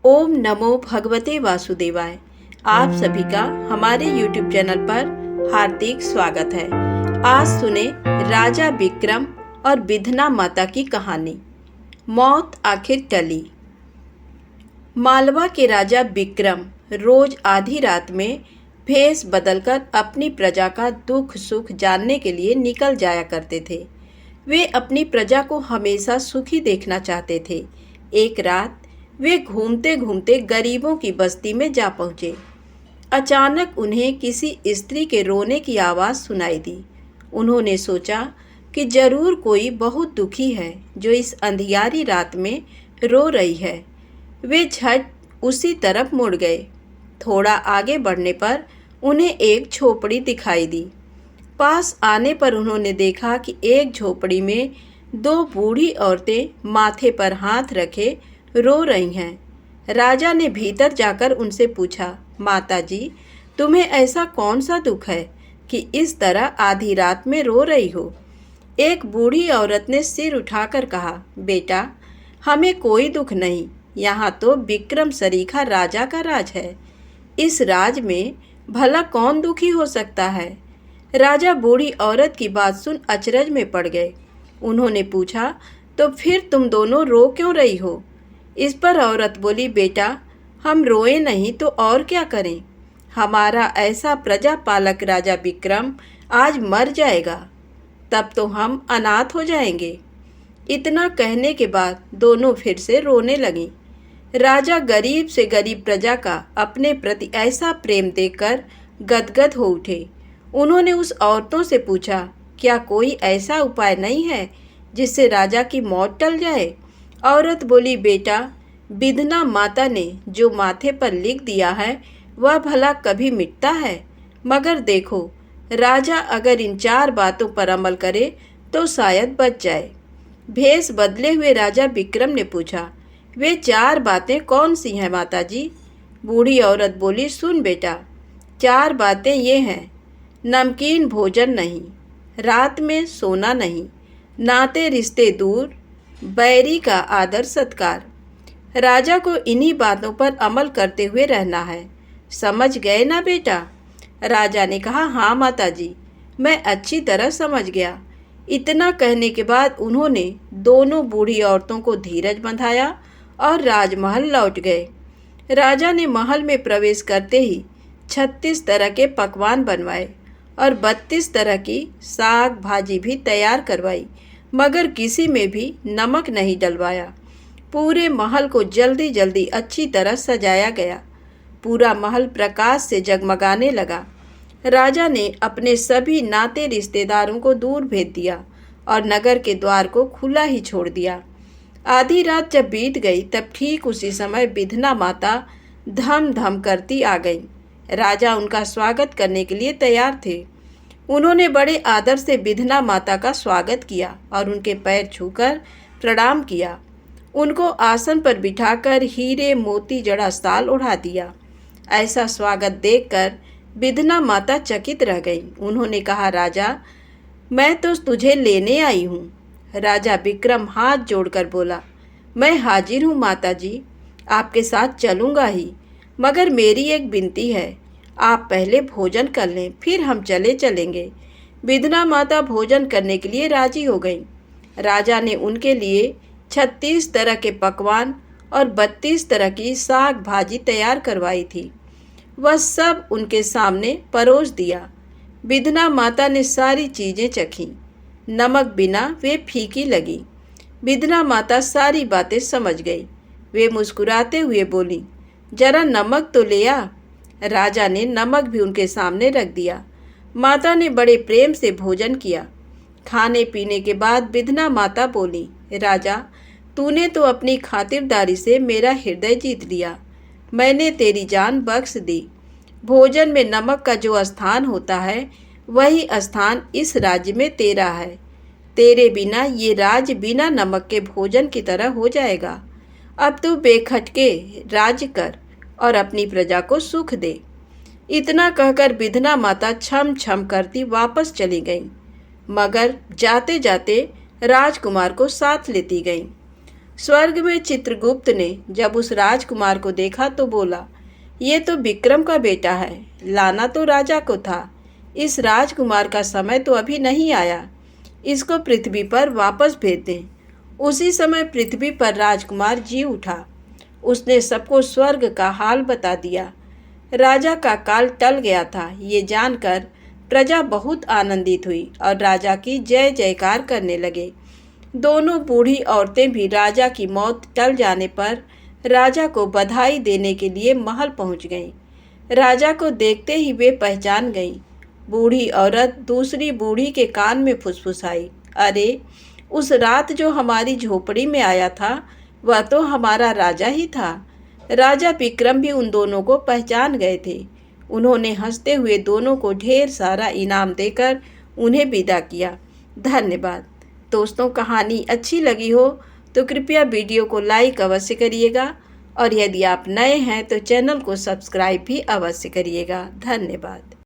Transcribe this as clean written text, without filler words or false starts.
ओम नमो भगवते वासुदेवाय। आप सभी का हमारे YouTube चैनल पर हार्दिक स्वागत है। आज सुने राजा विक्रम और विधना माता की कहानी। मौत आखिर टली। मालवा के राजा विक्रम रोज आधी रात में भेष बदलकर अपनी प्रजा का दुख सुख जानने के लिए निकल जाया करते थे। वे अपनी प्रजा को हमेशा सुखी देखना चाहते थे। एक रात वे घूमते घूमते गरीबों की बस्ती में जा पहुँचे। अचानक उन्हें किसी स्त्री के रोने की आवाज़ सुनाई दी। उन्होंने सोचा कि जरूर कोई बहुत दुखी है जो इस अंधियारी रात में रो रही है। वे झट उसी तरफ मुड़ गए। थोड़ा आगे बढ़ने पर उन्हें एक झोपड़ी दिखाई दी। पास आने पर उन्होंने देखा कि एक झोपड़ी में दो बूढ़ी औरतें माथे पर हाथ रखे रो रही हैं। राजा ने भीतर जाकर उनसे पूछा, माता जी, तुम्हें ऐसा कौन सा दुख है कि इस तरह आधी रात में रो रही हो? एक बूढ़ी औरत ने सिर उठाकर कहा, बेटा, हमें कोई दुख नहीं। यहाँ तो विक्रम सरीखा राजा का राज है। इस राज में भला कौन दुखी हो सकता है? राजा बूढ़ी औरत की बात सुन अचरज में पड़ गए। उन्होंने पूछा, तो फिर तुम दोनों रो क्यों रही हो? इस पर औरत बोली, बेटा, हम रोए नहीं तो और क्या करें? हमारा ऐसा प्रजापालक राजा विक्रम आज मर जाएगा, तब तो हम अनाथ हो जाएंगे। इतना कहने के बाद दोनों फिर से रोने लगीं। राजा गरीब से गरीब प्रजा का अपने प्रति ऐसा प्रेम देखकर गदगद हो उठे। उन्होंने उस औरतों से पूछा, क्या कोई ऐसा उपाय नहीं है जिससे राजा की मौत टल जाए? औरत बोली, बेटा, विधना माता ने जो माथे पर लिख दिया है वह भला कभी मिटता है? मगर देखो, राजा अगर इन 4 बातों पर अमल करे तो शायद बच जाए। भेष बदले हुए राजा विक्रम ने पूछा, वे 4 बातें कौन सी हैं माता जी? बूढ़ी औरत बोली, सुन बेटा, 4 बातें ये हैं। नमकीन भोजन नहीं, रात में सोना नहीं, नाते रिश्ते दूर, बैरी का आदर सत्कार। राजा को इन्हीं बातों पर अमल करते हुए रहना है। समझ गए ना बेटा? राजा ने कहा, हाँ माता जी, मैं अच्छी तरह समझ गया। इतना कहने के बाद उन्होंने दोनों बूढ़ी औरतों को धीरज बंधाया और राजमहल लौट गए। राजा ने महल में प्रवेश करते ही 36 तरह के पकवान बनवाए और 32 तरह की साग भाजी भी तैयार करवाई, मगर किसी में भी नमक नहीं डलवाया। पूरे महल को जल्दी जल्दी अच्छी तरह सजाया गया। पूरा महल प्रकाश से जगमगाने लगा। राजा ने अपने सभी नाते रिश्तेदारों को दूर भेज दिया और नगर के द्वार को खुला ही छोड़ दिया। आधी रात जब बीत गई तब ठीक उसी समय विधना माता धम धम करती आ गई। राजा उनका स्वागत करने के लिए तैयार थे। उन्होंने बड़े आदर से विधना माता का स्वागत किया और उनके पैर छूकर प्रणाम किया। उनको आसन पर बिठाकर हीरे मोती जड़ा शाल ओढ़ा दिया। ऐसा स्वागत देखकर विधना माता चकित रह गई। उन्होंने कहा, राजा, मैं तो तुझे लेने आई हूँ। राजा विक्रम हाथ जोड़कर बोला, मैं हाजिर हूँ माता जी, आपके साथ चलूँगा ही, मगर मेरी एक विनती है, आप पहले भोजन कर लें, फिर हम चलेंगे। विधना माता भोजन करने के लिए राजी हो गई। राजा ने उनके लिए 36 तरह के पकवान और 32 तरह की साग भाजी तैयार करवाई थी। वह सब उनके सामने परोस दिया। विधना माता ने सारी चीज़ें चखीं। नमक बिना वे फीकी लगी। विधना माता सारी बातें समझ गई। वे मुस्कुराते हुए बोली, जरा नमक तो ले आ। राजा ने नमक भी उनके सामने रख दिया। माता ने बड़े प्रेम से भोजन किया। खाने पीने के बाद विधना माता बोली, राजा, तूने तो अपनी खातिरदारी से मेरा हृदय जीत लिया। मैंने तेरी जान बख्श दी। भोजन में नमक का जो स्थान होता है वही स्थान इस राज्य में तेरा है। तेरे बिना ये राज्य बिना नमक के भोजन की तरह हो जाएगा। अब तू बेखटके राज्य कर और अपनी प्रजा को सुख दे। इतना कहकर विधना माता छम छम करती वापस चली गई, मगर जाते जाते राजकुमार को साथ लेती गई। स्वर्ग में चित्रगुप्त ने जब उस राजकुमार को देखा तो बोला, ये तो विक्रम का बेटा है, लाना तो राजा को था। इस राजकुमार का समय तो अभी नहीं आया, इसको पृथ्वी पर वापस भेज दें। उसी समय पृथ्वी पर राजकुमार जी उठा। उसने सबको स्वर्ग का हाल बता दिया। राजा का काल टल गया था, ये जानकर प्रजा बहुत आनंदित हुई और राजा की जय जयकार करने लगे। दोनों बूढ़ी औरतें भी राजा की मौत टल जाने पर राजा को बधाई देने के लिए महल पहुंच गईं। राजा को देखते ही वे पहचान गईं। बूढ़ी औरत दूसरी बूढ़ी के कान में फुसफुसाई, अरे उस रात जो हमारी झोपड़ी में आया था वह तो हमारा राजा ही था। राजा विक्रम भी उन दोनों को पहचान गए थे। उन्होंने हंसते हुए दोनों को ढेर सारा इनाम देकर उन्हें विदा किया। धन्यवाद। दोस्तों, कहानी अच्छी लगी हो तो कृपया वीडियो को लाइक अवश्य करिएगा और यदि आप नए हैं तो चैनल को सब्सक्राइब भी अवश्य करिएगा। धन्यवाद।